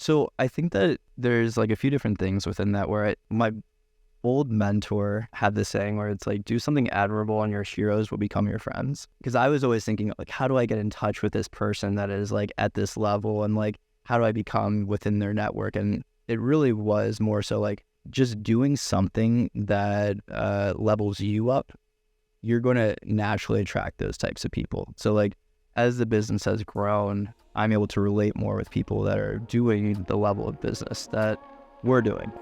So I think that there's like a few different things within that where my old mentor had this saying where it's like, do something admirable and your heroes will become your friends. Because I was always thinking like, how do I get in touch with this person that is like at this level, and like, how do I become within their network? And it really was more so like just doing something that levels you up. You're going to naturally attract those types of people. So like as the business has grown, I'm able to relate more with people that are doing the level of business that we're doing.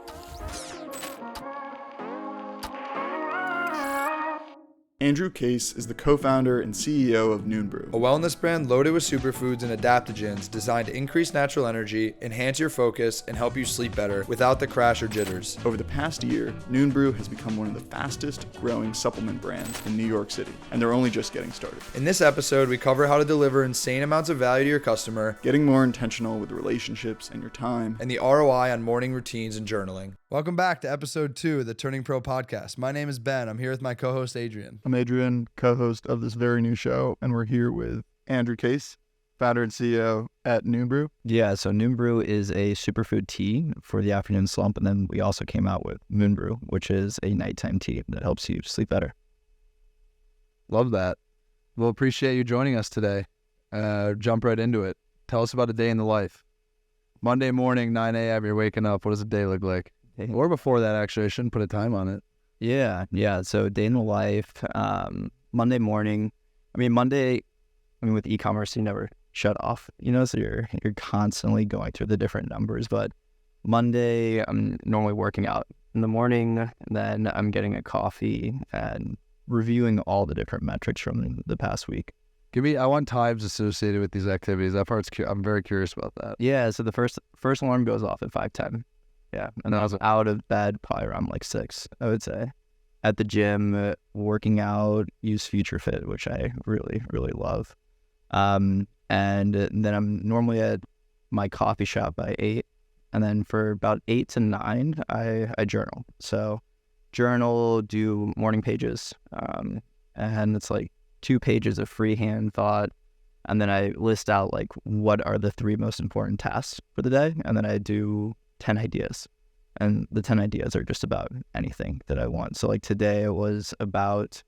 Andrew Case is the co-founder and CEO of NoonBrew, a wellness brand loaded with superfoods and adaptogens designed to increase natural energy, enhance your focus, and help you sleep better without the crash or jitters. Over the past year, NoonBrew has become one of the fastest growing supplement brands in New York City, and they're only just getting started. In this episode, we cover how to deliver insane amounts of value to your customer, getting more intentional with relationships and your time, and the ROI on morning routines and journaling. Welcome back to episode 2 of the Turning Pro podcast. My name is Ben. I'm here with my co-host Adrian. I'm Adrian, co-host of this very new show, and we're here with Andrew Case, founder and CEO at NoonBrew. Yeah, so NoonBrew is a superfood tea for the afternoon slump, and then we also came out with Moonbrew, which is a nighttime tea that helps you sleep better. Love that. Well, appreciate you joining us today. Jump right into it. Tell us about a day in the life. Monday morning, 9 a.m., you're waking up. What does a day look like? Or before that, actually. I shouldn't put a time on it. Yeah. So day in the life, Monday morning. With e-commerce, you never shut off, so you're constantly going through the different numbers. But Monday, I'm normally working out in the morning. Then I'm getting a coffee and reviewing all the different metrics from the past week. I want times associated with these activities. That part's, I'm very curious about that. Yeah. So the first alarm goes off at 5:10. Yeah, and I was out of bed probably around like 6, I would say. At the gym, working out, use Future Fit, which I really, really love. And then I'm normally at my coffee shop by 8. And then for about 8 to 9, I journal. So journal, do morning pages. And it's like 2 pages of freehand thought. And then I list out like what are the 3 most important tasks for the day. And then I do 10 ideas, and the 10 ideas are just about anything that I want. So like today it was about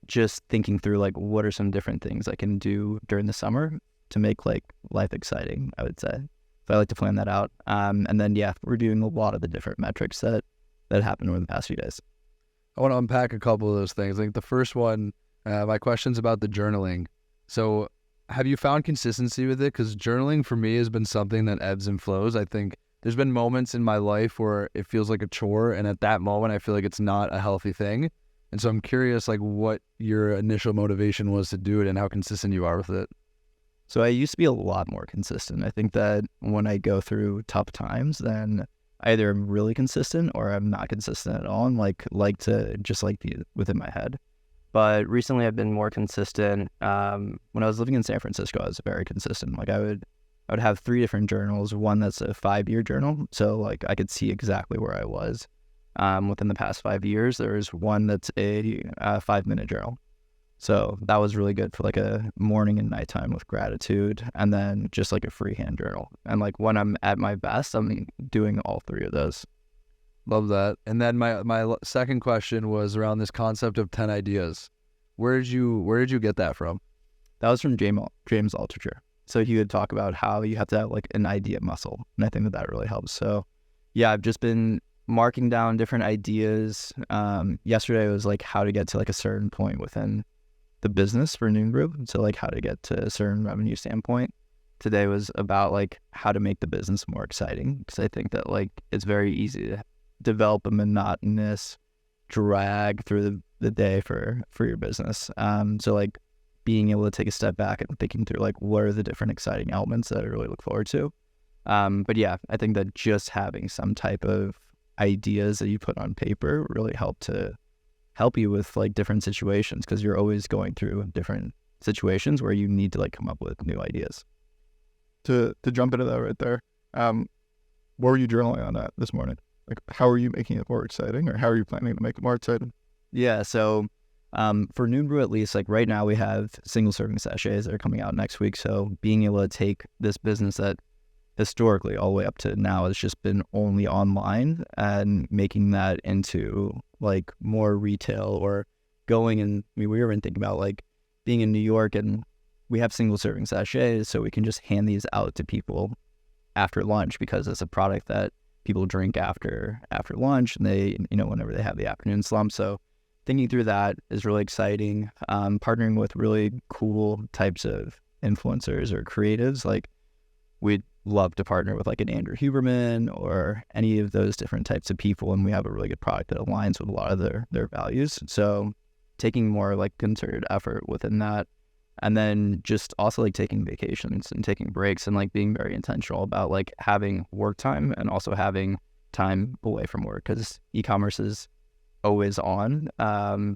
just thinking through like what are some different things I can do during the summer to make like life exciting, I would say. So I like to plan that out. And then reviewing a lot of the different metrics that happened over the past few days. I want to unpack a couple of those things. Like the first one, my question's about the journaling. So have you found consistency with it? Because journaling for me has been something that ebbs and flows. I think there's been moments in my life where it feels like a chore, and at that moment I feel like it's not a healthy thing. And so I'm curious like what your initial motivation was to do it and how consistent you are with it. So I used to be a lot more consistent. I think that when I go through tough times, then either I'm really consistent or I'm not consistent at all, and like to just like be within my head. But recently I've been more consistent. When I was living in San Francisco, I was very consistent. Like I would have 3 different journals. One that's a 5-year journal. So like I could see exactly where I was within the past 5 years. There's one that's a 5-minute journal. So that was really good for like a morning and nighttime with gratitude, and then just like a freehand journal. And like when I'm at my best, I'm doing all 3 of those. Love that. And then my second question was around this concept of 10 ideas. Where did you get that from? That was from James Altucher. So he would talk about how you have to have like an idea muscle, and I think that really helps. So yeah, I've just been marking down different ideas. Yesterday was like how to get to like a certain point within the business for NoonBrew. So like how to get to a certain revenue standpoint. Today was about like how to make the business more exciting, because I think that like it's very easy to develop a monotonous drag through the day for your business. So like being able to take a step back and thinking through like what are the different exciting elements that I really look forward to. But yeah, I think that just having some type of ideas that you put on paper really help you with like different situations, because you're always going through different situations where you need to like come up with new ideas. To jump into that right there, what were you journaling on that this morning? Like, how are you making it more exciting, or how are you planning to make it more exciting? Yeah, so for NoonBrew at least, like right now we have single serving sachets that are coming out next week. So being able to take this business that historically all the way up to now has just been only online, and making that into like more retail or going and we were even thinking about like being in New York and we have single serving sachets, so we can just hand these out to people after lunch because it's a product that people drink after lunch and they, whenever they have the afternoon slump. So thinking through that is really exciting. Partnering with really cool types of influencers or creatives, like we'd love to partner with like an Andrew Huberman or any of those different types of people, and we have a really good product that aligns with a lot of their values. So taking more like concerted effort within that, and then just also like taking vacations and taking breaks and like being very intentional about like having work time and also having time away from work, because e-commerce is always on.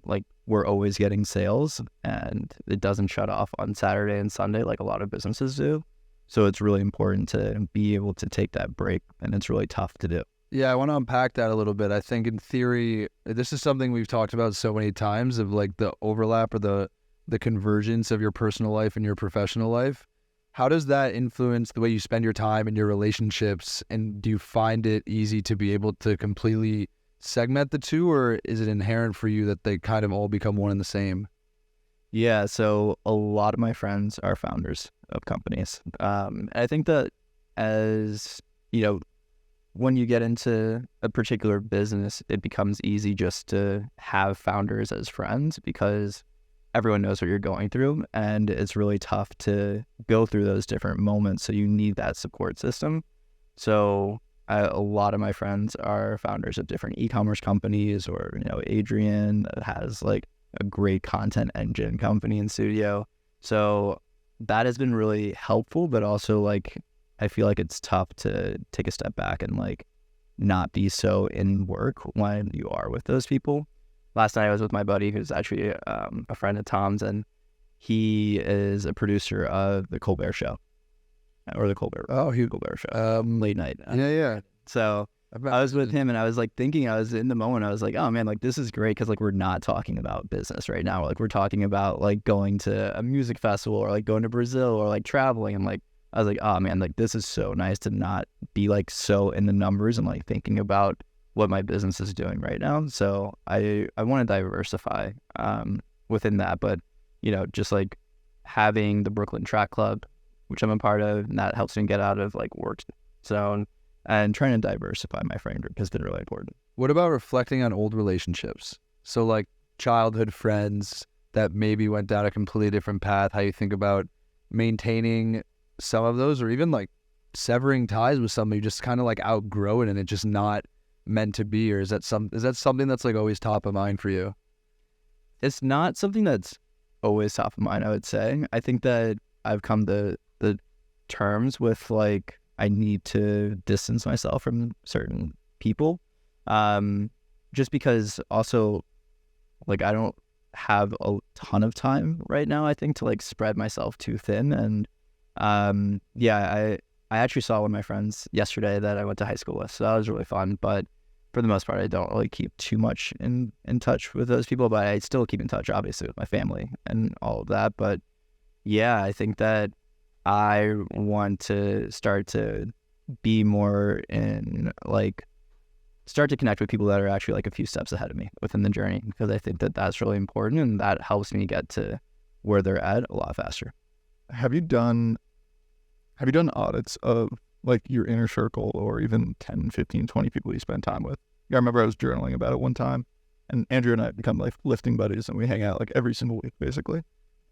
Like we're always getting sales and it doesn't shut off on Saturday and Sunday like a lot of businesses do. So it's really important to be able to take that break, and it's really tough to do. Yeah, I want to unpack that a little bit. I think in theory, this is something we've talked about so many times of like the overlap or the convergence of your personal life and your professional life. How does that influence the way you spend your time and your relationships? And do you find it easy to be able to completely segment the two, or is it inherent for you that they kind of all become one and the same? Yeah, so a lot of my friends are founders of companies. I think that as, when you get into a particular business, it becomes easy just to have founders as friends because everyone knows what you're going through, and it's really tough to go through those different moments. So you need that support system. So a lot of my friends are founders of different e-commerce companies, or, Adrian that has like a great content engine company and studio. So that has been really helpful, but also like I feel like it's tough to take a step back and like not be so in work when you are with those people. Last night I was with my buddy who's actually a friend of Tom's, and he is a producer of the Colbert Show, or the Colbert Show, late night. Yeah. So I was with him and I was like thinking, I was in the moment, I was like, oh man, like this is great because like we're not talking about business right now. Like we're talking about like going to a music festival or like going to Brazil or like traveling, and like I was like, oh man, like this is so nice to not be like so in the numbers and like thinking about what my business is doing right now. So I want to diversify within that, but just like having the Brooklyn Track Club, which I'm a part of, and that helps me get out of like work zone, and trying to diversify my friend group has been really important. What about reflecting on old relationships? So like childhood friends that maybe went down a completely different path, how you think about maintaining some of those, or even like severing ties with somebody you just kind of like outgrow it and it's just not meant to be? Or is that something that's like always top of mind for you? It's not something that's always top of mind, I would say. I think that I've come to the terms with like I need to distance myself from certain people, just because also like I don't have a ton of time right now, I think, to like spread myself too thin. And I actually saw one of my friends yesterday that I went to high school with, so that was really fun. But for the most part, I don't really keep too much in touch with those people, but I still keep in touch, obviously, with my family and all of that. But yeah, I think that I want to start to be more in like start to connect with people that are actually like a few steps ahead of me within the journey, because I think that that's really important and that helps me get to where they're at a lot faster. Have you done audits of like your inner circle, or even 10, 15, 20 people you spend time with? Yeah, I remember I was journaling about it one time, and Andrew and I become like lifting buddies, and we hang out like every single week basically.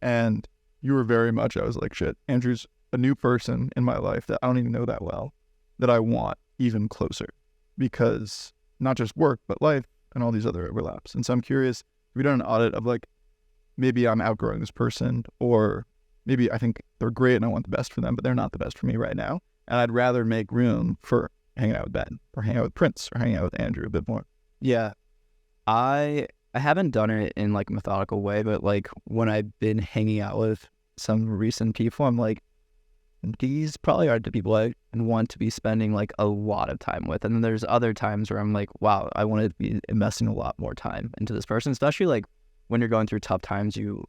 And you were very much, I was like, shit, Andrew's a new person in my life that I don't even know that well, that I want even closer, because not just work, but life and all these other overlaps. And so I'm curious, have you done an audit of like, maybe I'm outgrowing this person, or maybe I think they're great and I want the best for them, but they're not the best for me right now, and I'd rather make room for hanging out with Ben, or hanging out with Prince, or hanging out with Andrew a bit more? Yeah, I haven't done it in like a methodical way, but like when I've been hanging out with some recent people, I'm like, these probably aren't the people I want to be spending like a lot of time with. And then there's other times where I'm like, wow, I want to be investing a lot more time into this person, especially like when you're going through tough times, you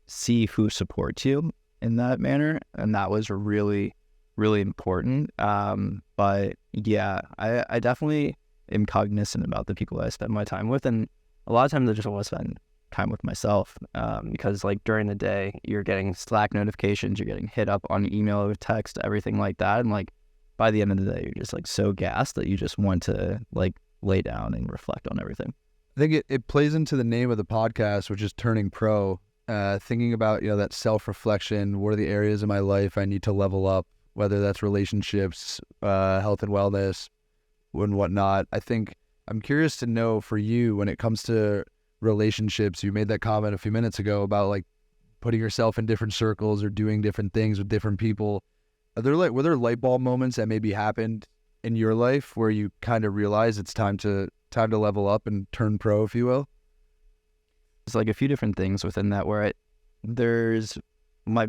see who supports you in that manner. And that was really, really important. But yeah, I definitely am cognizant about the people that I spend my time with, and a lot of times I just want to spend time with myself, because like during the day you're getting Slack notifications, you're getting hit up on email or text, everything like that, and like by the end of the day you're just like so gassed that you just want to like lay down and reflect on everything. I think it plays into the name of the podcast, which is Turning Pro. Thinking about, that self-reflection. What are the areas of my life I need to level up, whether that's relationships, health and wellness, and whatnot. I think I'm curious to know for you, when it comes to relationships, you made that comment a few minutes ago about like putting yourself in different circles or doing different things with different people. Were there light bulb moments that maybe happened in your life where you kind of realize it's time to level up and turn pro, if you will? There's like a few different things within that where there's my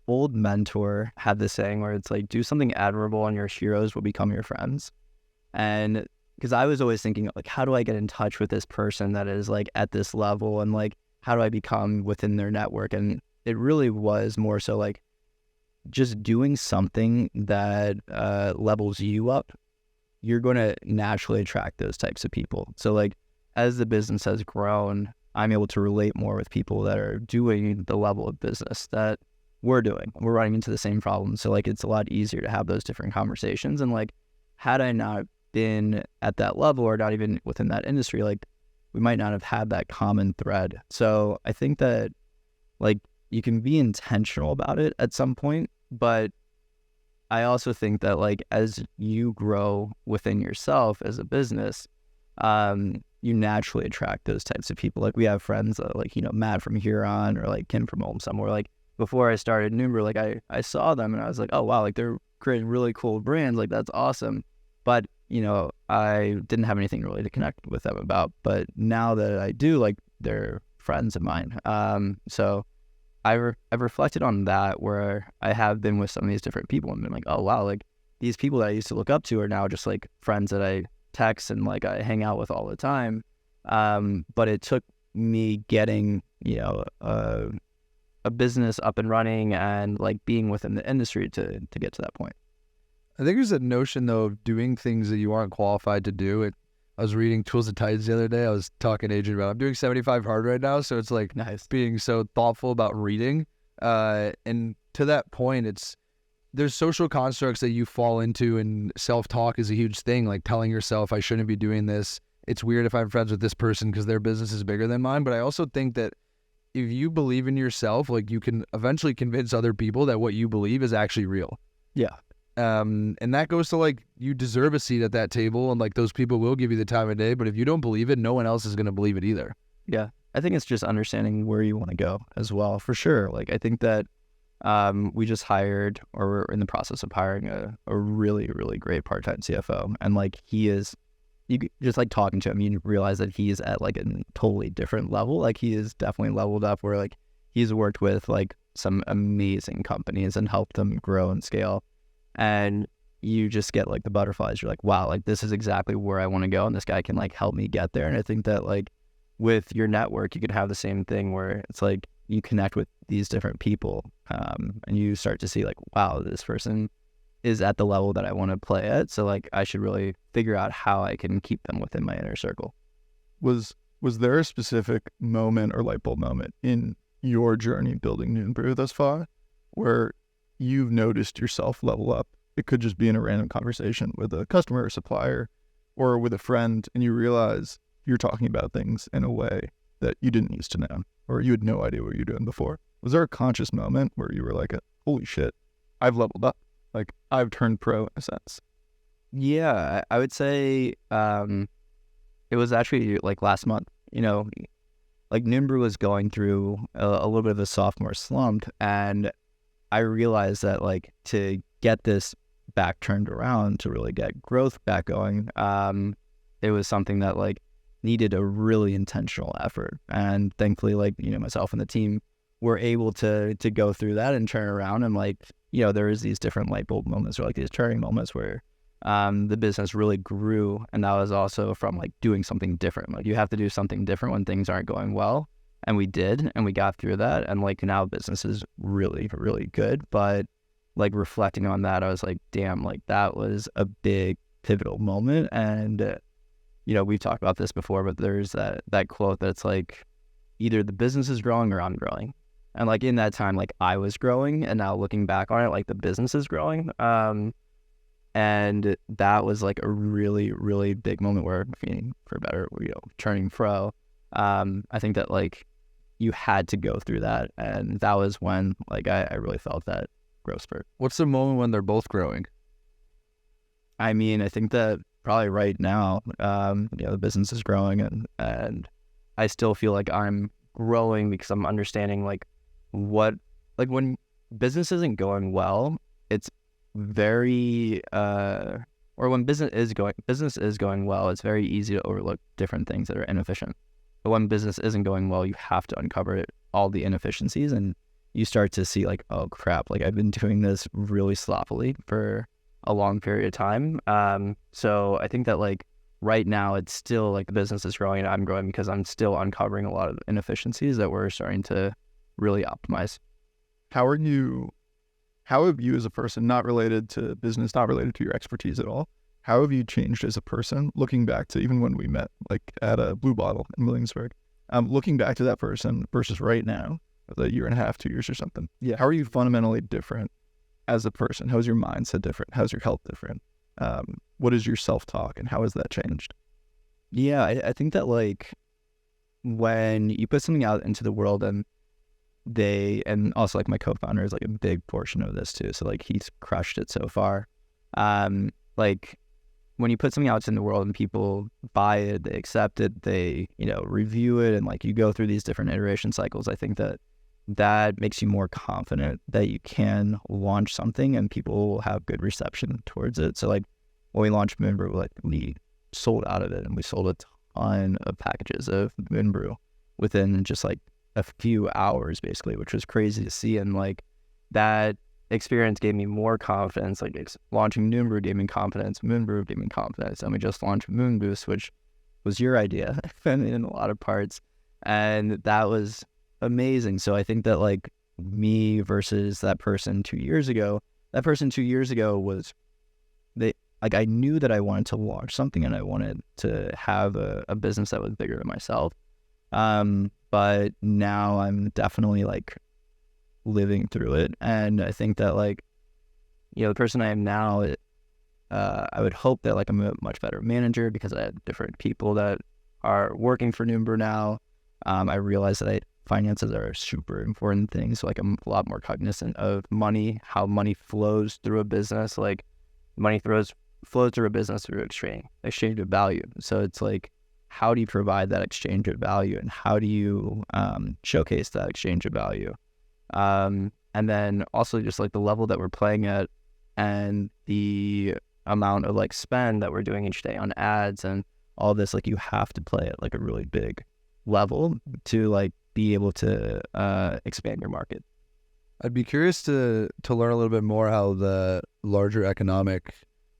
old mentor had this saying where it's like, do something admirable and your heroes will become your friends. And because I was always thinking like, how do I get in touch with this person that is like at this level, and like, how do I become within their network? And it really was more so like just doing something that levels you up. You're going to naturally attract those types of people. So like as the business has grown, I'm able to relate more with people that are doing the level of business that we're doing. We're running into the same problems. So like it's a lot easier to have those different conversations. And like, had I not been at that level or not even within that industry, like we might not have had that common thread. So I think that like you can be intentional about it at some point, but I also think that like as you grow within yourself as a business, you naturally attract those types of people. Like we have friends like, Matt from Huron or like Kim from Olm somewhere. Like before I started NoonBrew, like I saw them and I was like, oh wow, like they're creating really cool brands. Like that's awesome. But, I didn't have anything really to connect with them about. But now that I do, like they're friends of mine. So I've reflected on that where I have been with some of these different people and been like, oh wow, like these people that I used to look up to are now just like friends that I text and like I hang out with all the time. But it took me getting, a business up and running and like being within the industry to get to that point. I think there's a notion though of doing things that you aren't qualified to do. I was reading Tools of Titans the other day. I was talking to Adrian about I'm doing 75 hard right now, so it's like nice being so thoughtful about reading. And to that point, there's social constructs that you fall into, and self-talk is a huge thing, like telling yourself I shouldn't be doing this. It's weird if I'm friends with this person because their business is bigger than mine. But I also think that if you believe in yourself, like you can eventually convince other people that what you believe is actually real. Yeah. And that goes to like, you deserve a seat at that table, and like those people will give you the time of day, but if you don't believe it, no one else is going to believe it either. Yeah. I think it's just understanding where you want to go as well, for sure. Like I think that we just hired, or we're in the process of hiring a really, really great part-time CFO. And like you just like talking to him, you realize that he's at like a totally different level. Like he is definitely leveled up where like he's worked with like some amazing companies and helped them grow and scale. And you just get like the butterflies. You're like, wow, like this is exactly where I want to go. And this guy can like help me get there. And I think that like with your network, you could have the same thing where it's like you connect with these different people, and you start to see like, wow, this person is at the level that I want to play at. So like I should really figure out how I can keep them within my inner circle. Was there a specific moment or light bulb moment in your journey building NoonBrew thus far where you've noticed yourself level up? It could just be in a random conversation with a customer or supplier or with a friend, and you realize you're talking about things in a way that you didn't used to know, or you had no idea what you were doing before. Was there a conscious moment where you were like, holy shit, I've leveled up? Like I've turned pro in a sense. Yeah, I would say it was actually like last month, like NoonBrew was going through a little bit of a sophomore slump, and I realized that like to get this back turned around, to really get growth back going, it was something that like needed a really intentional effort. And thankfully, like, myself and the team were able to go through that and turn around. And like, there is these different light bulb moments or like these turning moments where the business really grew. And that was also from like doing something different. Like you have to do something different when things aren't going well. And we did, and we got through that. And like now business is really, really good. But like reflecting on that, I was like, damn, like that was a big pivotal moment. And we've talked about this before, but there's that quote that's like, either the business is growing or I'm growing. And like in that time, like I was growing, and now looking back on it, like the business is growing. And that was like a really, really big moment where, for better, turning pro. I think that like you had to go through that, and that was when like I really felt that growth spurt. What's the moment when they're both growing? I mean, I think that probably right now, the business is growing, and I still feel like I'm growing because I'm understanding like when business isn't going well, it's very or when business is going well, it's very easy to overlook different things that are inefficient. But when business isn't going well, you have to uncover all the inefficiencies, and you start to see like, oh crap, like I've been doing this really sloppily for a long period of time. So I think that like right now it's still like the business is growing and I'm growing because I'm still uncovering a lot of inefficiencies that we're starting to really optimize. How have you as a person, not related to business, not related to your expertise at all, how have you changed as a person, looking back to even when we met like at a Blue Bottle in Williamsburg, looking back to that person versus right now, a year and a half, 2 years or something? Yeah. How are you fundamentally different as a person? How's your mindset different? How's your health different? What is your self-talk, and how has that changed? Yeah, I think that like when you put something out into the world, and also like my co-founder is like a big portion of this too. So like he's crushed it so far. Like when you put something out in the world and people buy it, they accept it, they, review it, and like you go through these different iteration cycles, I think that makes you more confident that you can launch something and people will have good reception towards it. So like when we launched Moonbrew, like we sold out of it, and we sold a ton of packages of Moonbrew within just like a few hours basically, which was crazy to see. And like that experience gave me more confidence. Like launching NoonBrew gave me confidence, Moonbrew gave me confidence, and we just launched Moonboost, which was your idea in a lot of parts, and that was amazing. So I think that like me versus that person 2 years ago, was I knew that I wanted to launch something and I wanted to have a business that was bigger than myself. But now I'm definitely like living through it. And I think that like, the person I am now, I would hope that like I'm a much better manager because I have different people that are working for NoonBrew now. I realize that finances are a super important thing. So like I'm a lot more cognizant of money, how money flows through a business. Like money flows through a business through exchange of value. So it's like, how do you provide that exchange of value, and how do you showcase that exchange of value? And then also just like the level that we're playing at, and the amount of like spend that we're doing each day on ads and all this, like you have to play at like a really big level to like be able to expand your market. I'd be curious to learn a little bit more how the larger economic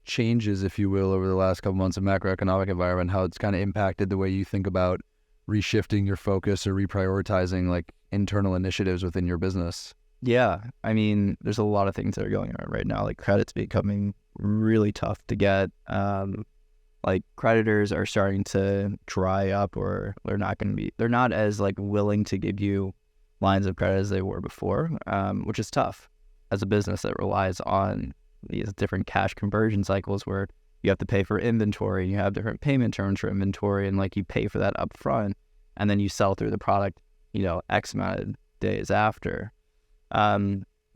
changes, if you will, over the last couple months of macroeconomic environment, how it's kind of impacted the way you think about reshifting your focus or reprioritizing like internal initiatives within your business. Yeah, I mean, there's a lot of things that are going on right now. Like credit's becoming really tough to get. Like creditors are starting to dry up, or they're not as like willing to give you lines of credit as they were before, which is tough as a business that relies on these different cash conversion cycles where you have to pay for inventory, and you have different payment terms for inventory, and like you pay for that up front, and then you sell through the product, X amount of days after.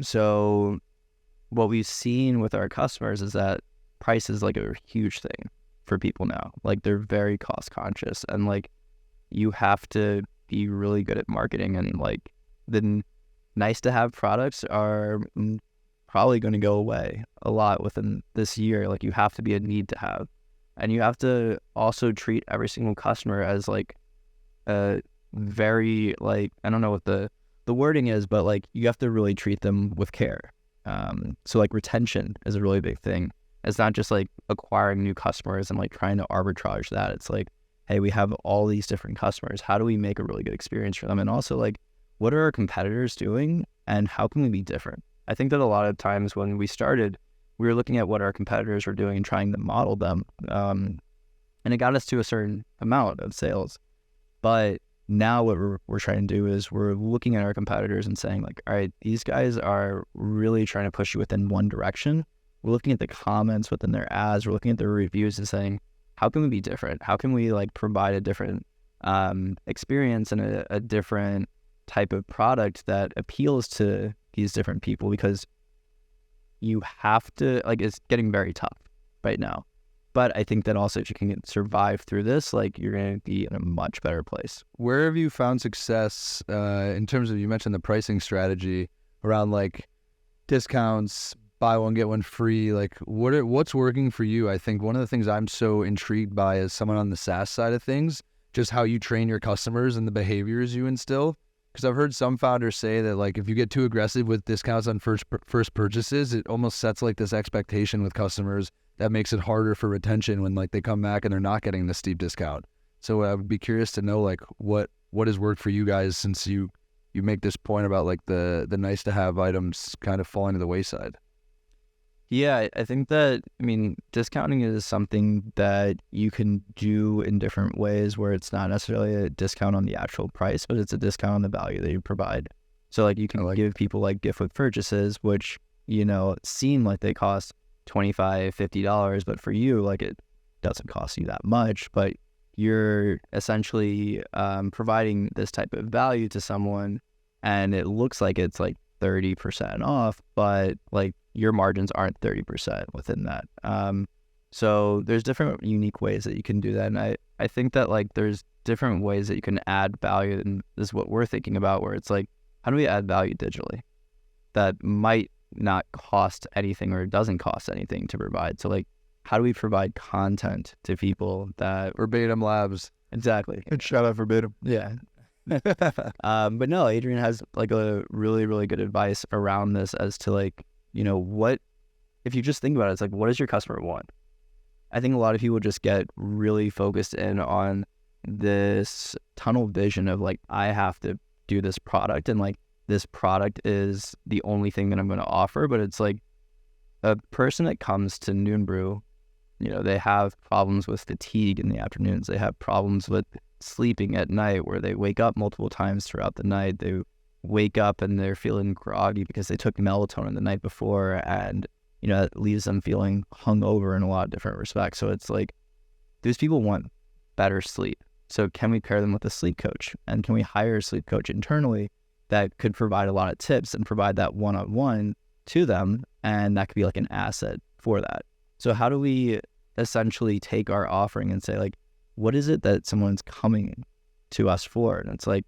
So what we've seen with our customers is that price is like a huge thing for people now. Like they're very cost conscious, and like you have to be really good at marketing, and like the nice to have products are probably going to go away a lot within this year. Like you have to be a need to have, and you have to also treat every single customer as like a very like, I don't know what the wording is, but like you have to really treat them with care. So like retention is a really big thing. It's not just like acquiring new customers and like trying to arbitrage that. It's like, hey, we have all these different customers. How do we make a really good experience for them? And also like, what are our competitors doing, and how can we be different? I think that a lot of times when we started, we were looking at what our competitors were doing and trying to model them. And it got us to a certain amount of sales. But now what we're trying to do is we're looking at our competitors and saying like, all right, these guys are really trying to push you within one direction. We're looking at the comments within their ads. We're looking at their reviews and saying, how can we be different? How can we like provide a different experience and a different type of product that appeals to these different people? Because you have to, like, it's getting very tough right now. But I think that also if you can survive through this, like, you're going to be in a much better place. Where have you found success in terms of, you mentioned the pricing strategy around like discounts, buy one, get one free, like what's working for you? I think one of the things I'm so intrigued by as someone on the SaaS side of things, just how you train your customers and the behaviors you instill. Because I've heard some founders say that like if you get too aggressive with discounts on first purchases, it almost sets like this expectation with customers that makes it harder for retention when like they come back and they're not getting the steep discount. So I would be curious to know like what has worked for you guys since you make this point about like the nice to have items kind of falling to the wayside. Yeah, I think that, I mean, discounting is something that you can do in different ways where it's not necessarily a discount on the actual price, but it's a discount on the value that you provide. So like you can give people like gift with purchases, which, you know, seem like they cost $25, $50, but for you, like it doesn't cost you that much, but you're essentially providing this type of value to someone and it looks like it's like 30% off, but like your margins aren't 30% within that. So there's different unique ways that you can do that. And I think that like there's different ways that you can add value. And this is what we're thinking about, where it's like, how do we add value digitally that might not cost anything or doesn't cost anything to provide? So like, how do we provide content to people that... Verbatim Labs. Exactly. And shout out Verbatim. Yeah. But no, Adrian has like a really, really good advice around this as to like, you know, what, if you just think about it, it's like, what does your customer want? I think a lot of people just get really focused in on this tunnel vision of like, I have to do this product and like this product is the only thing that I'm going to offer. But it's like a person that comes to NoonBrew, you know, they have problems with fatigue in the afternoons. They have problems with sleeping at night where they wake up multiple times throughout the night. They wake up and they're feeling groggy because they took melatonin the night before, and you know, it leaves them feeling hungover in a lot of different respects. So it's like, these people want better sleep. So can we pair them with a sleep coach? And can we hire a sleep coach internally that could provide a lot of tips and provide that one-on-one to them? And that could be like an asset for that. So how do we essentially take our offering and say like, what is it that someone's coming to us for? And it's like,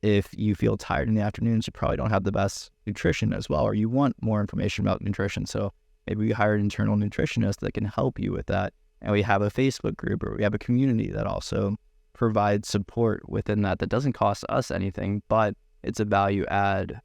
if you feel tired in the afternoons, you probably don't have the best nutrition as well, or you want more information about nutrition. So maybe we hire an internal nutritionist that can help you with that. And we have a Facebook group, or we have a community that also provides support within that doesn't cost us anything, but it's a value add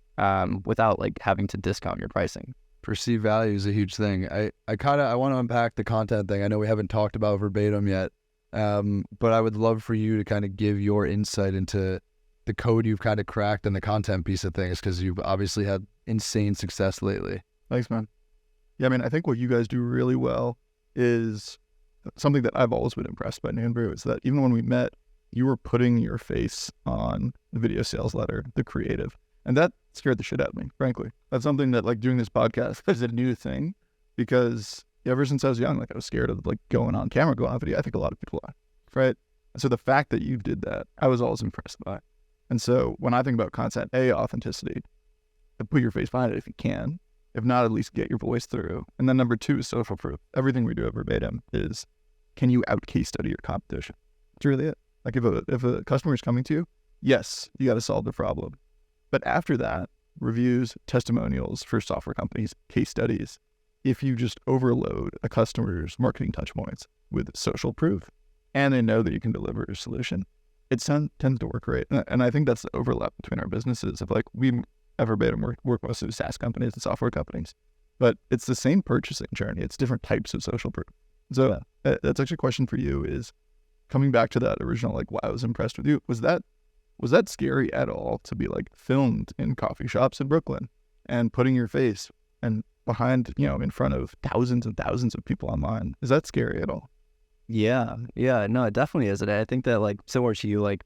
without like having to discount your pricing. Perceived value is a huge thing. I want to unpack the content thing. I know we haven't talked about Verbatim yet, but I would love for you to kind of give your insight into the code you've kind of cracked and the content piece of things, because you've obviously had insane success lately. Thanks, man. Yeah, I mean, I think what you guys do really well is something that I've always been impressed by NoonBrew, is that even when we met, you were putting your face on the video sales letter, the creative. And that scared the shit out of me, frankly. That's something that, like, doing this podcast is a new thing, because ever since I was young, like, I was scared of, like, going on camera, going on video. I think a lot of people are, right? And so the fact that you did that, I was always impressed by. And so when I think about content, authenticity, put your face behind it if you can. If not, at least get your voice through. And then number two is social proof. Everything we do at Verbatim is, can you out case study your competition? That's really it. Like, if a customer is coming to you, yes, you got to solve the problem. But after that, reviews, testimonials for software companies, case studies. If you just overload a customer's marketing touch points with social proof, and they know that you can deliver a solution, it tends to work great. And I think that's the overlap between our businesses of, like, we at Verbatim work mostly with SaaS companies and software companies, but it's the same purchasing journey. It's different types of social proof. So that's actually a question for you, is coming back to that original, like, why I was impressed with you. Was that scary at all to be, like, filmed in coffee shops in Brooklyn? and putting your face and behind, in front of thousands and thousands of people online. Is that scary at all? Yeah, no, it definitely is. And I think that, like, similar to you, like,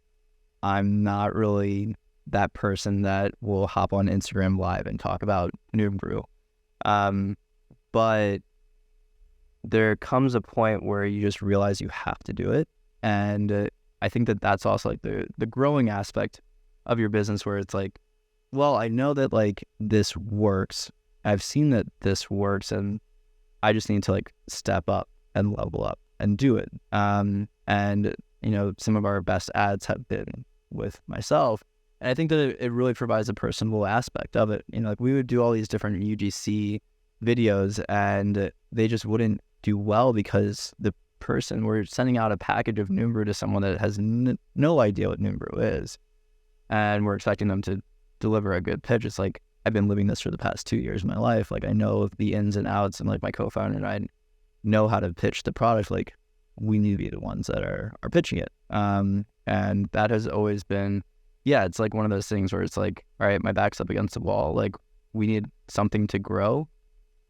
I'm not really that person that will hop on Instagram Live and talk about NoonBrew. But there comes a point where you just realize you have to do it. And I think that that's also like the growing aspect of your business, where it's like, well, I know that like this works. I've seen that this works, and I just need to like step up and level up and do it. And some of our best ads have been with myself. And I think that it really provides a personable aspect of it. Like we would do all these different UGC videos, and they just wouldn't do well because the person, we're sending out a package of NoonBrew to someone that has no idea what NoonBrew is, and we're expecting them to deliver a good pitch. It's like, I've been living this for the past 2 years of my life. Like, I know the ins and outs, and like my co-founder and I know how to pitch the product. Like, we need to be the ones that are pitching it. And that has always been, it's like one of those things where it's like, all right, my back's up against the wall. Like, we need something to grow.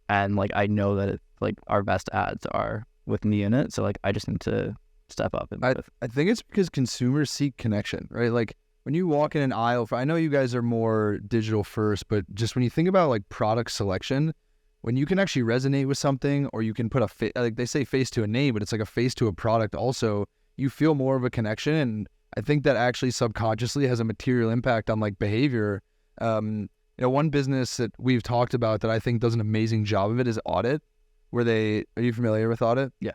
And like, I know that it's like our best ads are with me in it. So like, I just need to step up. And I think it's because consumers seek connection, right? Like when you walk in an aisle, I know you guys are more digital first, but just when you think about like product selection, when you can actually resonate with something, or you can put like they say face to a name, but it's like a face to a product also, you feel more of a connection. And I think that actually subconsciously has a material impact on like behavior. One business that we've talked about that I think does an amazing job of it is Audit, are you familiar with Audit? Yeah.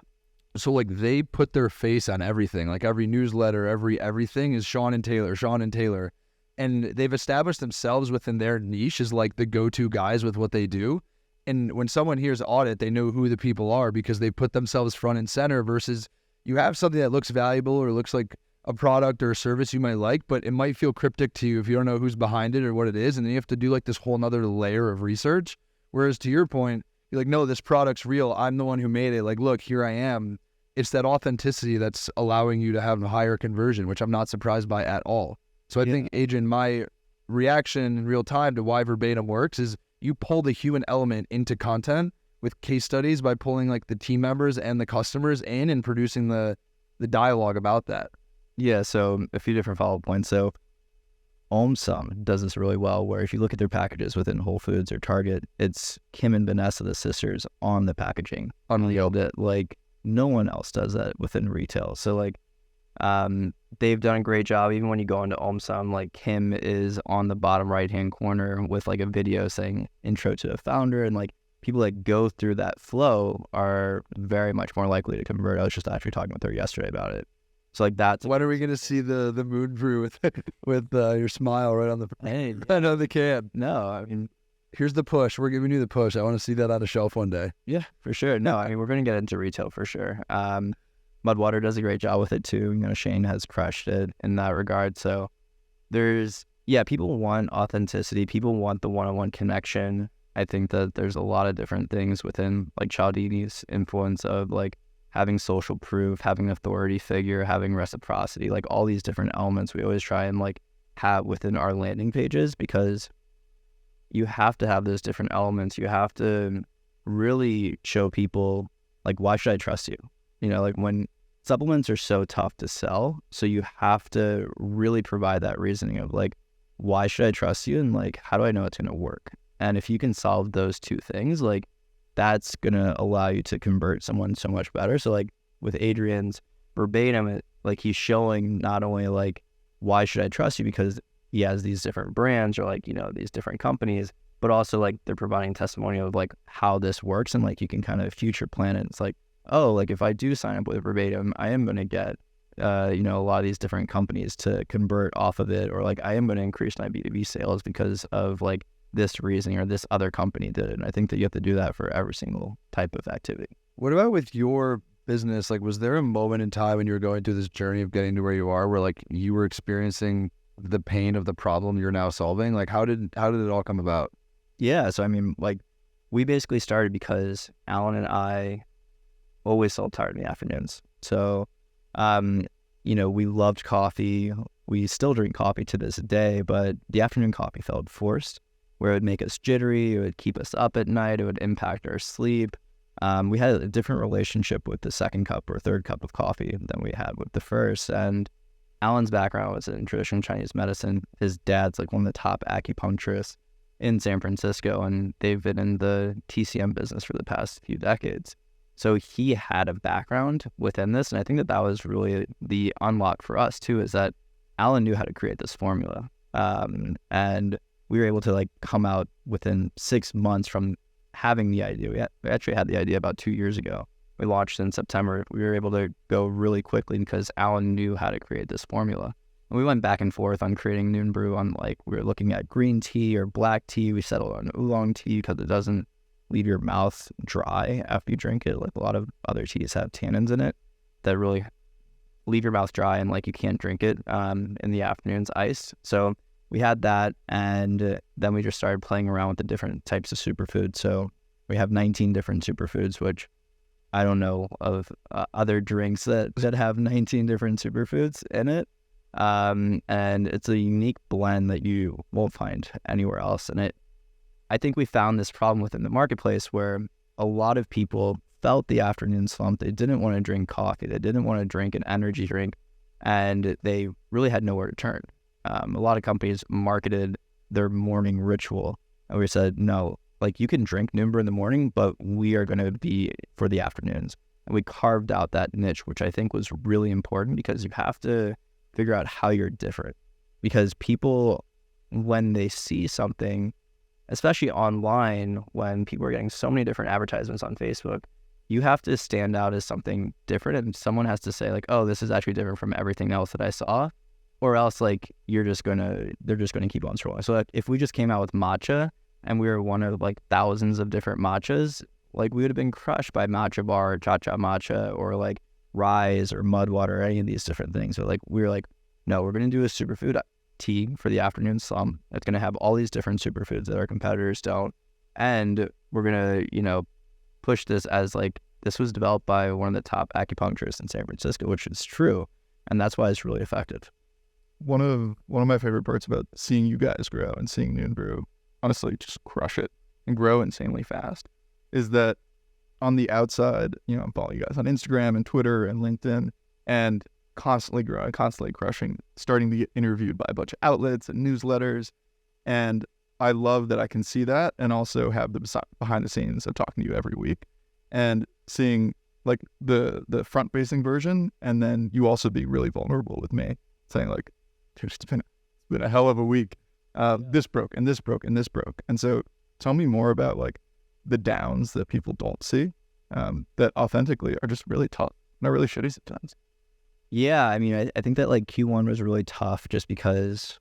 So like they put their face on everything, like every newsletter, everything is Sean and Taylor. And they've established themselves within their niche as like the go-to guys with what they do. And when someone hears Audit, they know who the people are because they put themselves front and center, versus you have something that looks valuable or looks like a product or a service you might like, but it might feel cryptic to you if you don't know who's behind it or what it is. And then you have to do like this whole nother layer of research. Whereas to your point, you're like, no, this product's real. I'm the one who made it. Like, look, here I am. It's that authenticity that's allowing you to have a higher conversion, which I'm not surprised by at all. So I think, Adrian, my reaction in real time to why Verbatim works is you pull the human element into content with case studies by pulling like the team members and the customers in and producing the dialogue about that. Yeah, so a few different follow-up points. So OMSUM does this really well, where if you look at their packages within Whole Foods or Target, it's Kim and Vanessa, the sisters, on the packaging. Unreal. Like, no one else does that within retail. So like, they've done a great job. Even when you go into OMSUM, like Kim is on the bottom right-hand corner with like a video saying intro to the founder, and like people that go through that flow are very much more likely to convert. I was just actually talking with her yesterday about it. So like that's... When are we going to see the Moonbrew with your smile right on the... Hey, I know the can. No, I mean... Here's the push. We're giving you the push. I want to see that on a shelf one day. Yeah, for sure. No, I mean, we're going to get into retail for sure. Mudwater does a great job with it too. Shane has crushed it in that regard. So people want authenticity. People want the one-on-one connection. I think that there's a lot of different things within like Cialdini's influence of like having social proof, having an authority figure, having reciprocity, like all these different elements we always try and like have within our landing pages, because you have to have those different elements. You have to really show people like, why should I trust you? Like when supplements are so tough to sell, so you have to really provide that reasoning of like, why should I trust you? And like, how do I know it's going to work? And if you can solve those two things, like that's going to allow you to convert someone so much better. So like with Adrian's Verbatim, like he's showing not only like, why should I trust you? Because he has these different brands or like, these different companies, but also like they're providing testimonial of like how this works. And like, you can kind of future plan it. It's like, oh, like if I do sign up with Verbatim, I am going to get, a lot of these different companies to convert off of it. Or like, I am going to increase my B2B sales because of like this reasoning or this other company did it. And I think that you have to do that for every single type of activity. What about with your business? Like, was there a moment in time when you were going through this journey of getting to where you are, where like you were experiencing the pain of the problem you're now solving? Like, how did it all come about? Yeah. So, I mean, like we basically started because Alan and I always felt tired in the afternoons. So, we loved coffee. We still drink coffee to this day, but the afternoon coffee felt forced. where it would make us jittery, it would keep us up at night, it would impact our sleep. We had a different relationship with the second cup or third cup of coffee than we had with the first. And Alan's background was in traditional Chinese medicine. His dad's like one of the top acupuncturists in San Francisco, and they've been in the TCM business for the past few decades. So he had a background within this, and I think that was really the unlock for us too, is that Alan knew how to create this formula. And we were able to like come out within 6 months from having the idea. We actually had the idea about 2 years ago. We launched in September. We were able to go really quickly because Alan knew how to create this formula. And we went back and forth on creating NoonBrew on like, we were looking at green tea or black tea. We settled on oolong tea because it doesn't leave your mouth dry after you drink it. Like a lot of other teas have tannins in it that really leave your mouth dry and like you can't drink it in the afternoons iced. So we had that, and then we just started playing around with the different types of superfoods. So we have 19 different superfoods, which I don't know of other drinks that have 19 different superfoods in it. And it's a unique blend that you won't find anywhere else. And I think we found this problem within the marketplace where a lot of people felt the afternoon slump. They didn't want to drink coffee. They didn't want to drink an energy drink, and they really had nowhere to turn. A lot of companies marketed their morning ritual, and we said, no, like you can drink NoonBrew in the morning, but we are going to be for the afternoons. And we carved out that niche, which I think was really important because you have to figure out how you're different. Because people, when they see something, especially online, when people are getting so many different advertisements on Facebook, you have to stand out as something different, and someone has to say like, oh, this is actually different from everything else that I saw. Or else like they're just gonna keep on scrolling. So like, if we just came out with matcha and we were one of like thousands of different matchas, like we would have been crushed by Matcha Bar, Cha Cha Matcha, or like Rise or Mud Water, or any of these different things. So like we were like, no, we're gonna do a superfood tea for the afternoon slump. It's gonna have all these different superfoods that our competitors don't, and we're gonna push this as like this was developed by one of the top acupuncturists in San Francisco, which is true, and that's why it's really effective. One of my favorite parts about seeing you guys grow and seeing NoonBrew honestly just crush it and grow insanely fast is that on the outside, I'm following you guys on Instagram and Twitter and LinkedIn, and constantly growing, constantly crushing, starting to get interviewed by a bunch of outlets and newsletters. And I love that I can see that and also have the behind the scenes of talking to you every week and seeing like the front facing version. And then you also be really vulnerable with me saying like, dude, it's been a hell of a week. This broke and this broke and this broke. And so tell me more about like the downs that people don't see that authentically are just really tough and are really shitty sometimes. Yeah, I mean, I think that like Q1 was really tough just because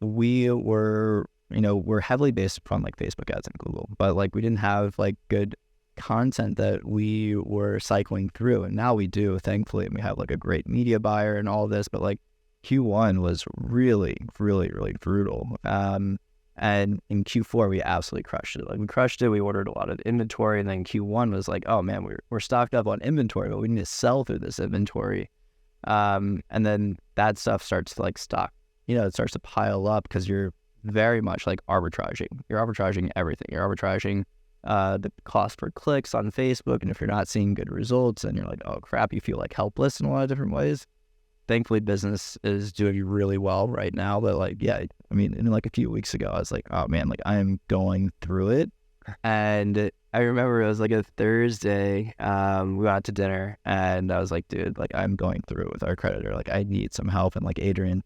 we were, we're heavily based upon like Facebook ads and Google, but like we didn't have like good content that we were cycling through. And now we do, thankfully, and we have like a great media buyer and all this, but like Q1 was really, really, really brutal. And in Q4, we absolutely crushed it. Like we crushed it. We ordered a lot of inventory, and then Q1 was like, oh man, we're stocked up on inventory, but we need to sell through this inventory. And then that stuff starts to like stock, it starts to pile up because you're very much like arbitraging. You're arbitraging everything. You're arbitraging the cost per clicks on Facebook. And if you're not seeing good results, then you're like, oh crap, you feel like helpless in a lot of different ways. Thankfully, business is doing really well right now. But like, yeah, I mean, in like a few weeks ago, I was like, oh man, like I am going through it. And I remember it was like a Thursday, we went out to dinner, and I was like, dude, like I'm going through it with our creditor. Like I need some help. And like Adrian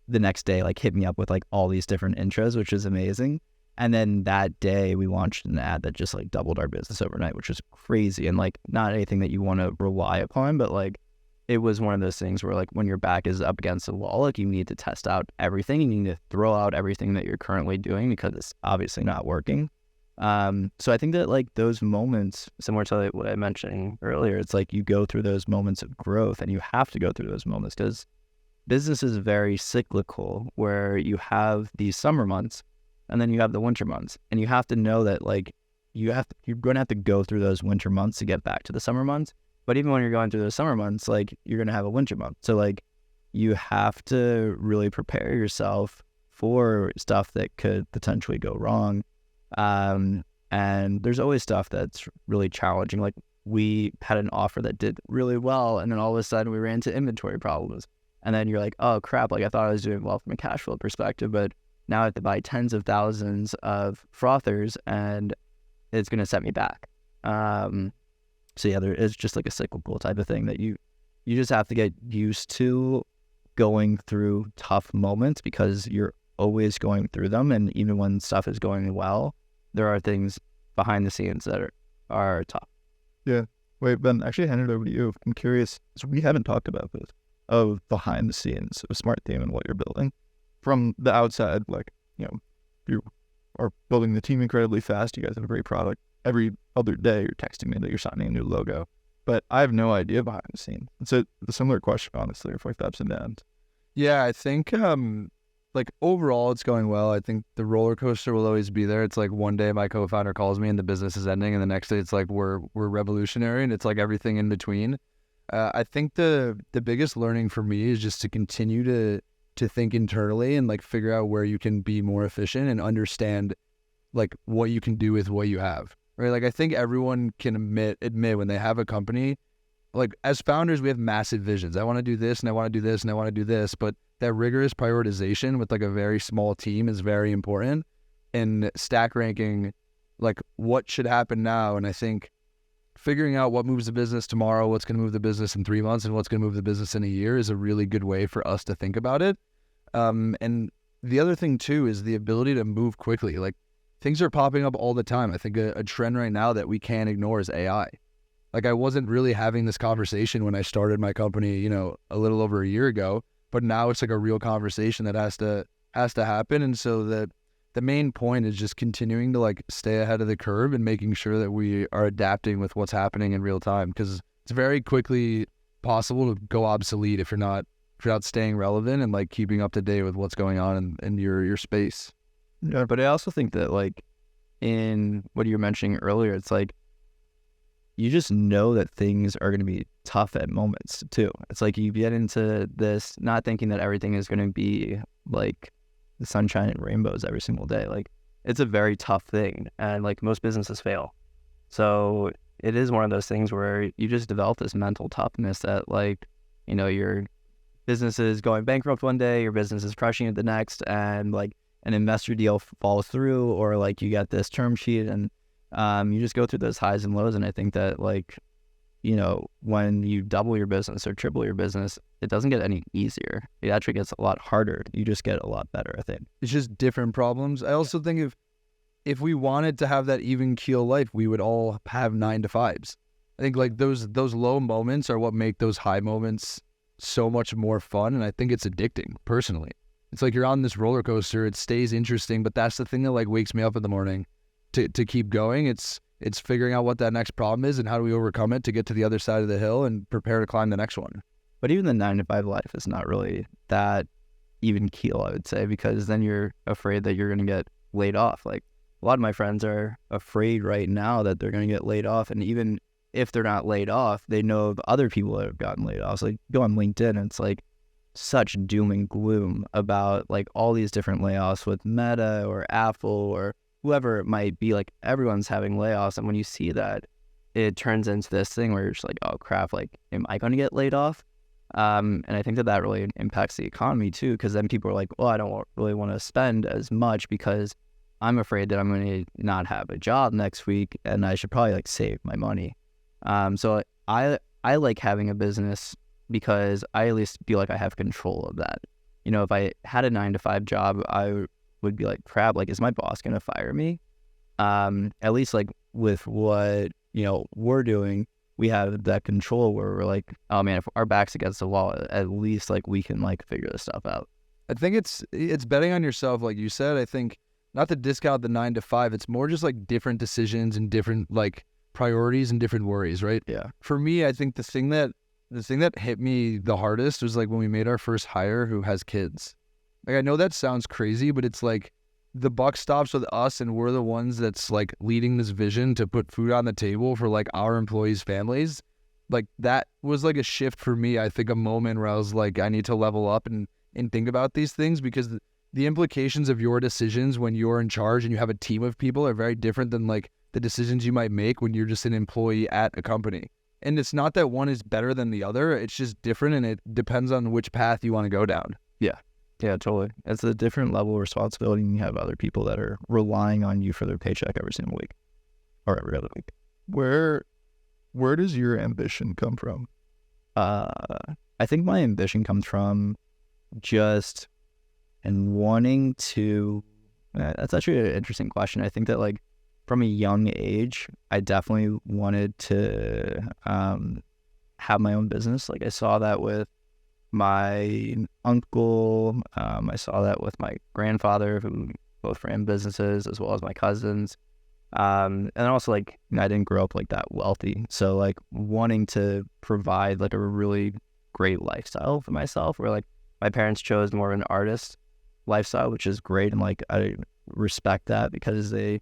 the next day, like hit me up with like all these different intros, which is amazing. And then that day we launched an ad that just like doubled our business overnight, which was crazy. And like not anything that you want to rely upon, but like it was one of those things where like when your back is up against the wall, like you need to test out everything. You need to throw out everything that you're currently doing because it's obviously not working. So I think that like those moments, similar to like what I mentioned earlier, it's like you go through those moments of growth, and you have to go through those moments because business is very cyclical, where you have these summer months and then you have the winter months, and you have to know that like you're going to have to go through those winter months to get back to the summer months. But even when you're going through those summer months, like you're going to have a winter month. So like you have to really prepare yourself for stuff that could potentially go wrong. And there's always stuff that's really challenging. Like we had an offer that did really well, and then all of a sudden we ran into inventory problems. And then you're like, oh crap, like I thought I was doing well from a cash flow perspective, but now I have to buy tens of thousands of frothers and it's going to set me back. So yeah, there is just like a cyclical type of thing that you just have to get used to going through tough moments, because you're always going through them. And even when stuff is going well, there are things behind the scenes that are tough. Yeah. Wait, Ben, actually hand it over to you. I'm curious, so we haven't talked about this, of behind the scenes of Smart Team and what you're building. From the outside, like, you know, you are building the team incredibly fast. You guys have a great product. Every other day you're texting me that you're signing a new logo. But I have no idea behind the scenes. It's a similar question, honestly, of like the ups and downs. Yeah, I think like overall it's going well. I think the roller coaster will always be there. It's like one day my co-founder calls me and the business is ending, and the next day it's like we're revolutionary, and it's like everything in between. I think the biggest learning for me is just to continue to think internally and like figure out where you can be more efficient and understand like what you can do with what you have. Right? Like I think everyone can admit when they have a company, like as founders, we have massive visions. I want to do this and I want to do this and I want to do this, but that rigorous prioritization with like a very small team is very important, and stack ranking like what should happen now. And I think figuring out what moves the business tomorrow, what's going to move the business in 3 months, and what's going to move the business in a year is a really good way for us to think about it. And the other thing too is the ability to move quickly. Like things are popping up all the time. I think a trend right now that we can't ignore is AI. Like I wasn't really having this conversation when I started my company, you know, a little over a year ago, but now it's like a real conversation that has to happen. And so the main point is just continuing to like stay ahead of the curve and making sure that we are adapting with what's happening in real time, because it's very quickly possible to go obsolete if you're not staying relevant and like keeping up to date with what's going on in your space. Yeah, but I also think that like in what you were mentioning earlier, it's like you just know that things are going to be tough at moments too. It's like you get into this not thinking that everything is going to be like the sunshine and rainbows every single day. Like it's a very tough thing, and like most businesses fail. So it is one of those things where you just develop this mental toughness that like, you know, your business is going bankrupt one day, your business is crushing it the next, and like an investor deal falls through, or like you get this term sheet, and you just go through those highs and lows. And I think that like, you know, when you double your business or triple your business, it doesn't get any easier. It actually gets a lot harder. You just get a lot better, I think. It's just different problems. I also think if we wanted to have that even keel life, we would all have 9 to 5s. I think like those low moments are what make those high moments so much more fun. And I think it's addicting personally. It's like you're on this roller coaster. It stays interesting, but that's the thing that like wakes me up in the morning to keep going. It's figuring out what that next problem is and how do we overcome it to get to the other side of the hill and prepare to climb the next one. But even the 9 to 5 life is not really that even keel, I would say, because then you're afraid that you're going to get laid off. Like a lot of my friends are afraid right now that they're going to get laid off. And even if they're not laid off, they know of other people that have gotten laid off. So like go on LinkedIn and it's like such doom and gloom about like all these different layoffs with Meta or Apple or whoever it might be. Like everyone's having layoffs, and when you see that, it turns into this thing where you're just like, oh crap, like am I going to get laid off? And I think that really impacts the economy too, because then people are like, well, I don't really want to spend as much because I'm afraid that I'm going to not have a job next week, and I should probably like save my money. So I like having a business because I at least feel like I have control of that. You know, if I had a 9 to 5 job, I would be like, crap, like, is my boss going to fire me? At least like with what, you know, we're doing, we have that control where we're like, oh man, if our back's against the wall, at least like we can like figure this stuff out. I think it's betting on yourself. Like you said, I think not to discount the 9 to 5, it's more just like different decisions and different like priorities and different worries, right? Yeah. For me, I think the thing that hit me the hardest was like when we made our first hire who has kids. Like I know that sounds crazy, but it's like the buck stops with us, and we're the ones that's like leading this vision to put food on the table for like our employees' families. Like that was like a shift for me. I think a moment where I was like, I need to level up and think about these things, because the implications of your decisions when you're in charge and you have a team of people are very different than like the decisions you might make when you're just an employee at a company. And it's not that one is better than the other. It's just different, and it depends on which path you want to go down. Yeah, totally. It's a different level of responsibility, and you have other people that are relying on you for their paycheck every single week or every other week. Where does your ambition come from? I think my ambition comes from just and wanting to. That's actually an interesting question. I think that like from a young age, I definitely wanted to have my own business. Like I saw that with my uncle. I saw that with my grandfather, who both ran businesses, as well as my cousins. And also like, you know, I didn't grow up like that wealthy. So like wanting to provide like a really great lifestyle for myself, where like my parents chose more of an artist lifestyle, which is great. And like, I respect that because they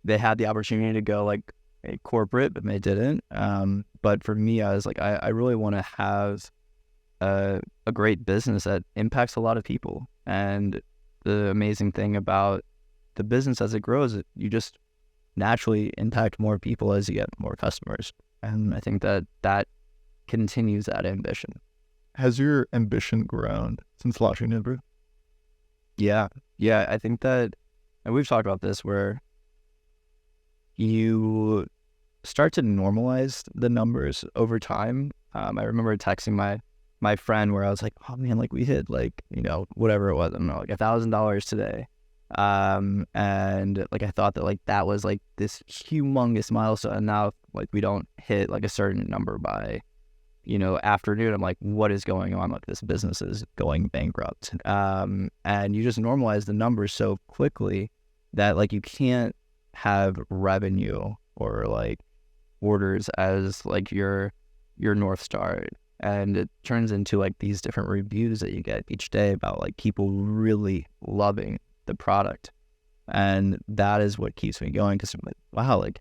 had the opportunity to go like a corporate, but they didn't. But for me, I was like, I really want to have a great business that impacts a lot of people. And the amazing thing about the business as it grows, you just naturally impact more people as you get more customers. And I think that continues that ambition. Has your ambition grown since launching NoonBrew? Yeah. I think that, and we've talked about this, where you start to normalize the numbers over time. I remember texting my friend where I was like, oh man, like we hit like, you know, whatever it was, I don't know, like $1,000 today. And like I thought that like that was like this humongous milestone. And now like we don't hit like a certain number by, you know, afternoon, I'm like, what is going on? Like this business is going bankrupt. And you just normalize the numbers so quickly that like you can't have revenue or like orders as like your North Star. And it turns into like these different reviews that you get each day about like people really loving the product. And that is what keeps me going, because I'm like, wow, like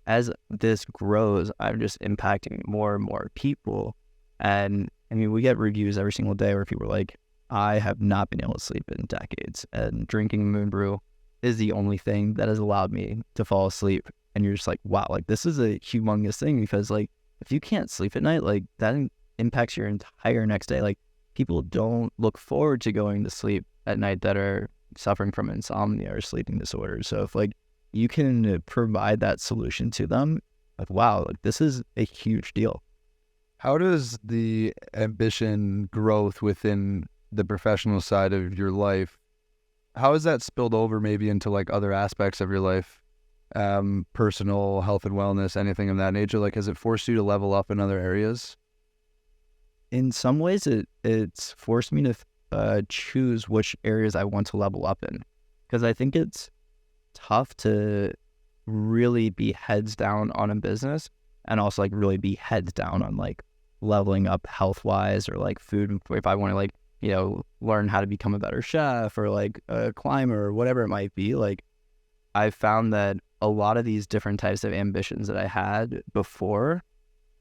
as this grows, I'm just impacting more and more people. And I mean, we get reviews every single day where people are like, I have not been able to sleep in decades, and drinking Moonbrew is the only thing that has allowed me to fall asleep. And you're just like, wow, like this is a humongous thing, because like if you can't sleep at night, like that impacts your entire next day. Like people don't look forward to going to sleep at night that are suffering from insomnia or sleeping disorders. So if like you can provide that solution to them, like wow, like this is a huge deal. How does the ambition growth within the professional side of your life, how has that spilled over maybe into like other aspects of your life? Personal health and wellness, anything of that nature? Like, has it forced you to level up in other areas? In some ways, it's forced me to choose which areas I want to level up in, because I think it's tough to really be heads down on a business and also like really be heads down on like leveling up health wise or like food. If I want to like, you know, learn how to become a better chef or like a climber or whatever it might be, like I found that a lot of these different types of ambitions that I had before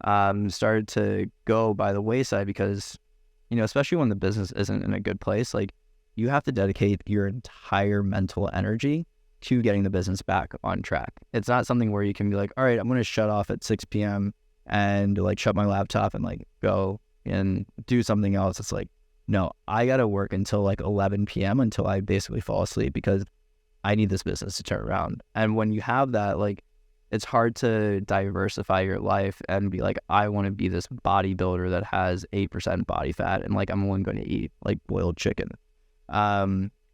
started to go by the wayside, because, you know, especially when the business isn't in a good place, like you have to dedicate your entire mental energy to getting the business back on track. It's not something where you can be like, all right, I'm going to shut off at 6 p.m. and like shut my laptop and like go and do something else. It's like, no, I got to work until like 11 p.m. until I basically fall asleep, because I need this business to turn around. And when you have that, like, it's hard to diversify your life and be like, I want to be this bodybuilder that has 8% body fat, and like I'm only going to eat like boiled chicken.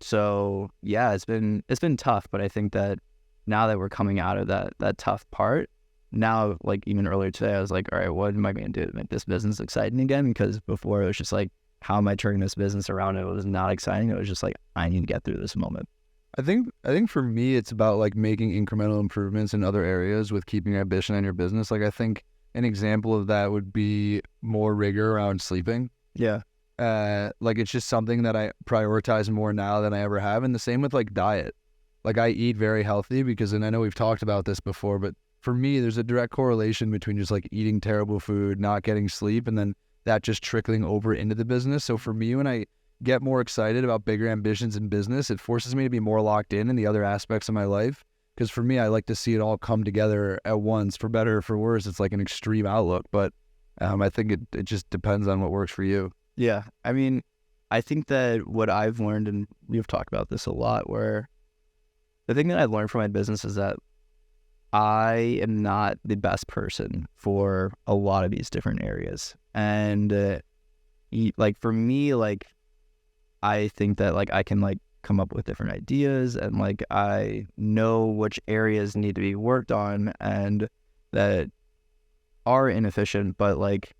So yeah, it's been tough, but I think that now that we're coming out of that tough part, now like even earlier today, I was like, all right, what am I going to do to make this business exciting again? Because before it was just like, how am I turning this business around? It was not exciting. It was just like, I need to get through this moment. I think for me, it's about like making incremental improvements in other areas with keeping ambition in your business. Like I think an example of that would be more rigor around sleeping. Yeah. Like it's just something that I prioritize more now than I ever have. And the same with like diet. Like I eat very healthy because, and I know we've talked about this before, but for me, there's a direct correlation between just like eating terrible food, not getting sleep, and then that just trickling over into the business. So for me, when I get more excited about bigger ambitions in business. It forces me to be more locked in the other aspects of my life. Because for me, I like to see it all come together at once, for better or for worse. It's like an extreme outlook, but I think it just depends on what works for you. Yeah. I mean, I think that what I've learned, and we've talked about this a lot, where the thing that I've learned from my business is that I am not the best person for a lot of these different areas. And like for me, like I think that like I can like come up with different ideas, and like I know which areas need to be worked on and that are inefficient, but like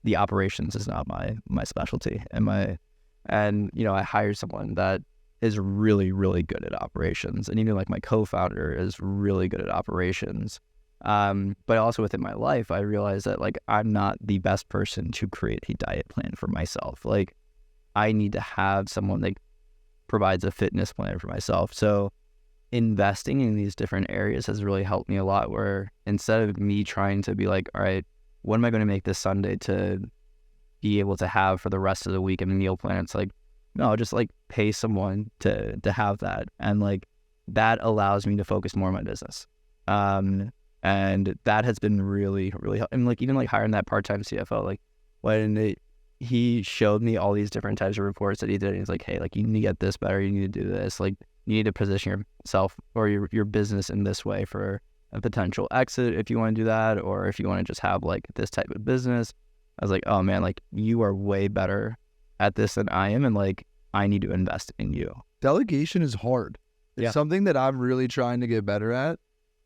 the operations is not my specialty. And you know, I hired someone that is really, really good at operations, and even like my co-founder is really good at operations. But also within my life, I realized that like I'm not the best person to create a diet plan for myself. Like I need to have someone that provides a fitness plan for myself. So investing in these different areas has really helped me a lot, where instead of me trying to be like, all right, what am I going to make this Sunday to be able to have for the rest of the week in a meal plan? It's like, no, just like pay someone to have that. And like that allows me to focus more on my business. And that has been really, really helpful. And like even like hiring that part-time CFO, like when he showed me all these different types of reports that he did, and he's like, hey, like you need to get this better, you need to do this, like you need to position yourself or your business in this way for a potential exit if you want to do that, or if you want to just have like this type of business. I was like, oh man, like you are way better at this than I am, and like I need to invest in you. Delegation is hard. It's something that I'm really trying to get better at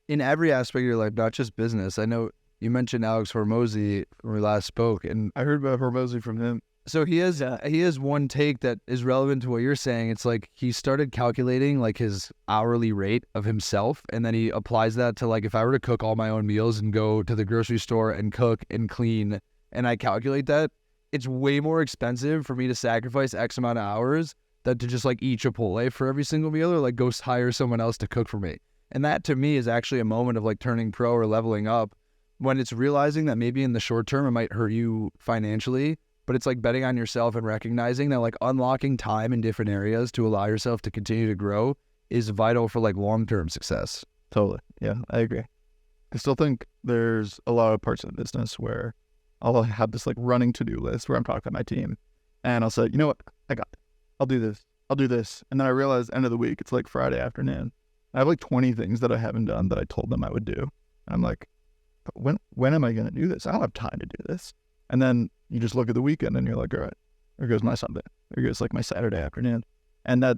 in every aspect of your life, not just business. I know you mentioned Alex Hormozy when we last spoke, and I heard about Hormozy from him. so he has one take that is relevant to what you're saying. It's like he started calculating like his hourly rate of himself, and then he applies that to like if I were to cook all my own meals and go to the grocery store and cook and clean, and I calculate that, it's way more expensive for me to sacrifice X amount of hours than to just like eat Chipotle for every single meal, or like go hire someone else to cook for me. And that to me is actually a moment of like turning pro or leveling up, when it's realizing that maybe in the short term it might hurt you financially, but it's like betting on yourself and recognizing that like unlocking time in different areas to allow yourself to continue to grow is vital for like long-term success. Totally. Yeah, I agree. I still think there's a lot of parts of the business where I'll have this like running to-do list where I'm talking to my team, and I'll say, you know what, I got it. I'll do this. And then I realize end of the week, it's like Friday afternoon. I have like 20 things that I haven't done that I told them I would do. And I'm like, when am I going to do this? I don't have time to do this. And then you just look at the weekend and you're like, all right, there goes my Sunday. There goes like my Saturday afternoon. And that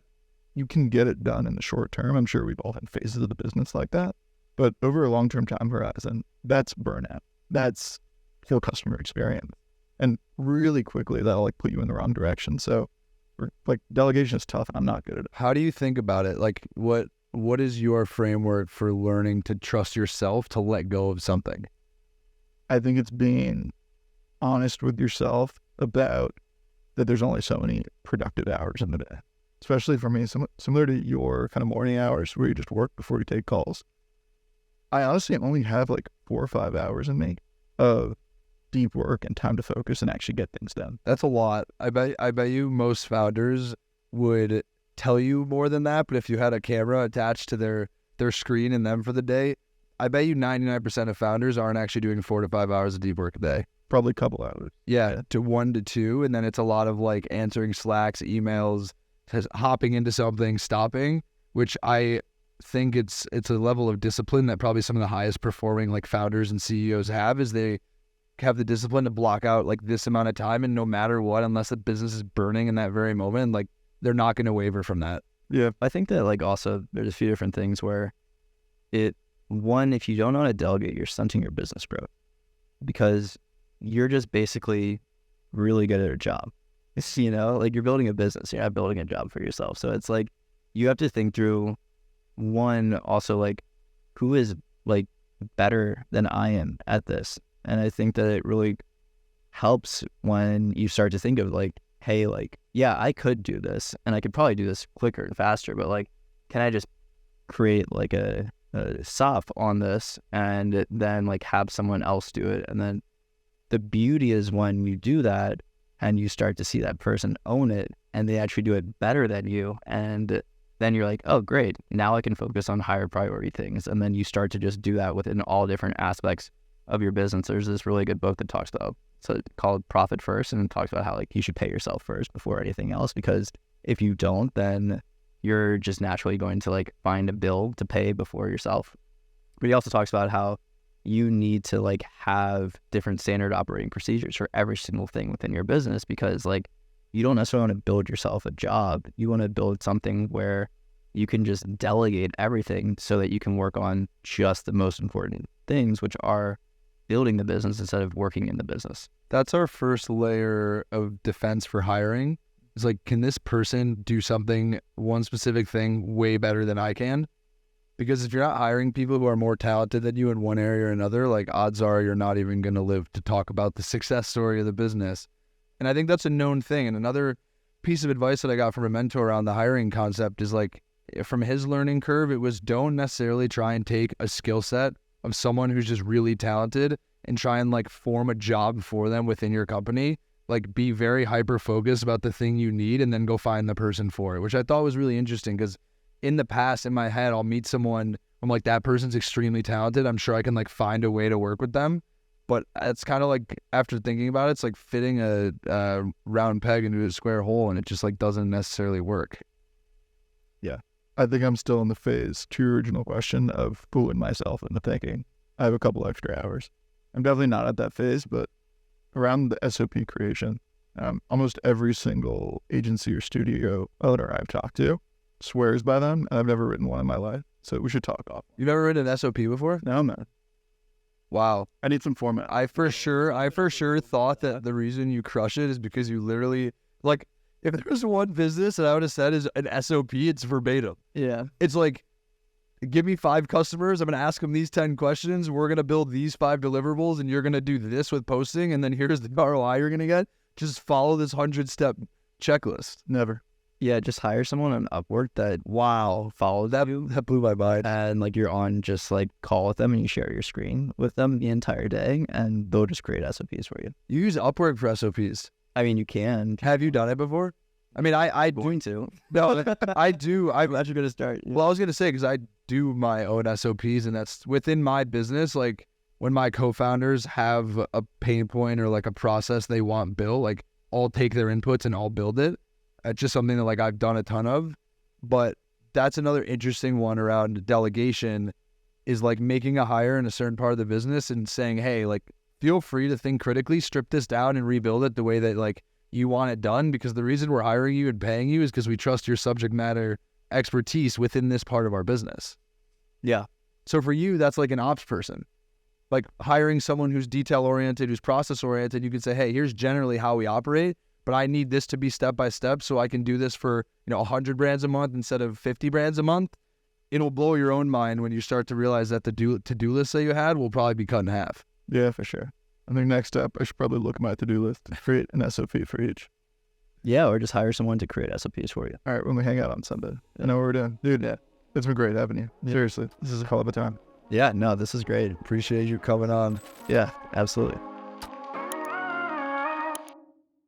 you can get it done in the short term. I'm sure we've all had phases of the business like that. But over a long-term time horizon, that's burnout. That's kill customer experience. And really quickly, that'll like put you in the wrong direction. So like delegation is tough, and I'm not good at it. How do you think about it? Like what is your framework for learning to trust yourself to let go of something? I think it's being honest with yourself about that there's only so many productive hours in the day. Especially for me, similar to your kind of morning hours where you just work before you take calls. I honestly only have like 4 or 5 hours in me of deep work and time to focus and actually get things done. That's a lot. I bet you most founders would tell you more than that, but if you had a camera attached to their screen and them for the day, I bet you 99% of founders aren't actually doing 4 to 5 hours of deep work a day. Probably a couple hours. Yeah, to 1 to 2, and then it's a lot of like answering Slacks, emails, hopping into something, stopping, which I think it's a level of discipline that probably some of the highest performing like founders and CEOs have, is they have the discipline to block out like this amount of time, and no matter what, unless the business is burning in that very moment, like they're not going to waver from that. Yeah. I think that like also there's a few different things where one, if you don't know how to delegate, you're stunting your business growth, because you're just basically really good at a job. It's, you know, like you're building a business, you're not building a job for yourself. So it's like you have to think through, one, also like who is like better than I am at this. And I think that it really helps when you start to think of like, hey, like, yeah, I could do this and I could probably do this quicker and faster, but like, can I just create like a SOP on this and then like have someone else do it? And then the beauty is when you do that and you start to see that person own it, and they actually do it better than you. And then you're like, oh, great. Now I can focus on higher priority things. And then you start to just do that within all different aspects of your business. There's this really good book that talks about, so called Profit First, and it talks about how like you should pay yourself first before anything else, because if you don't, then you're just naturally going to like find a bill to pay before yourself. But he also talks about how you need to like have different standard operating procedures for every single thing within your business, because like you don't necessarily want to build yourself a job. You want to build something where you can just delegate everything so that you can work on just the most important things, which are building the business instead of working in the business. That's our first layer of defense for hiring. It's like, can this person do something, one specific thing, way better than I can? Because if you're not hiring people who are more talented than you in one area or another, like odds are you're not even going to live to talk about the success story of the business. And I think that's a known thing. And another piece of advice that I got from a mentor around the hiring concept is like, from his learning curve, it was don't necessarily try and take a skill set of someone who's just really talented and try and like form a job for them within your company. Like be very hyper focused about the thing you need and then go find the person for it, which I thought was really interesting, because in the past, in my head, I'll meet someone, I'm like, that person's extremely talented. I'm sure I can like find a way to work with them. But it's kind of like, after thinking about it, it's like fitting a round peg into a square hole, and it just like doesn't necessarily work. Yeah. I think I'm still in the phase, to your original question, of fooling myself into thinking I have a couple extra hours. I'm definitely not at that phase, but around the SOP creation, almost every single agency or studio owner I've talked to swears by them, and I've never written one in my life. So we should talk off. You've never written an SOP before? No, man. Wow. I need some format. I for sure thought that the reason you crush it is because you literally, like, if there was one business that I would have said is an SOP, it's verbatim. Yeah. It's like, give me 5 customers, I'm going to ask them these 10 questions, we're going to build these 5 deliverables, and you're going to do this with posting, and then here's the ROI you're going to get. Just follow this 100-step checklist. Never. Yeah, just hire someone on Upwork that follows you, That blew my mind. and like you're on just like call with them and you share your screen with them the entire day, and they'll just create SOPs for you. You use Upwork for SOPs. I mean, you can. Have you done it before? I mean, I do. Going to. No, I do. I'm actually going to start. Yeah. Well, I was going to say, because I do my own SOPs, and that's within my business. Like when my co-founders have a pain point or like a process they want built, like I'll take their inputs and I'll build it. It's just something that like I've done a ton of. But that's another interesting one around delegation, is like making a hire in a certain part of the business and saying, hey, like feel free to think critically, strip this down and rebuild it the way that like you want it done, because the reason we're hiring you and paying you is because we trust your subject matter expertise within this part of our business. Yeah. So for you, that's like an ops person. Like hiring someone who's detail oriented, who's process oriented, you could say, hey, here's generally how we operate, but I need this to be step by step so I can do this for, 100 brands a month instead of 50 brands a month. It'll blow your own mind when you start to realize that the to-do list that you had will probably be cut in half. Yeah, for sure. I think next step, I should probably look at my to-do list and create an SOP for each. Yeah, or just hire someone to create SOPs for you. All right, when we hang out on Sunday, I know what we're doing. Dude, Yeah. it's been great having you. Yeah. Seriously, this is a hell of a time. Yeah, no, this is great. Appreciate you coming on. Yeah, absolutely.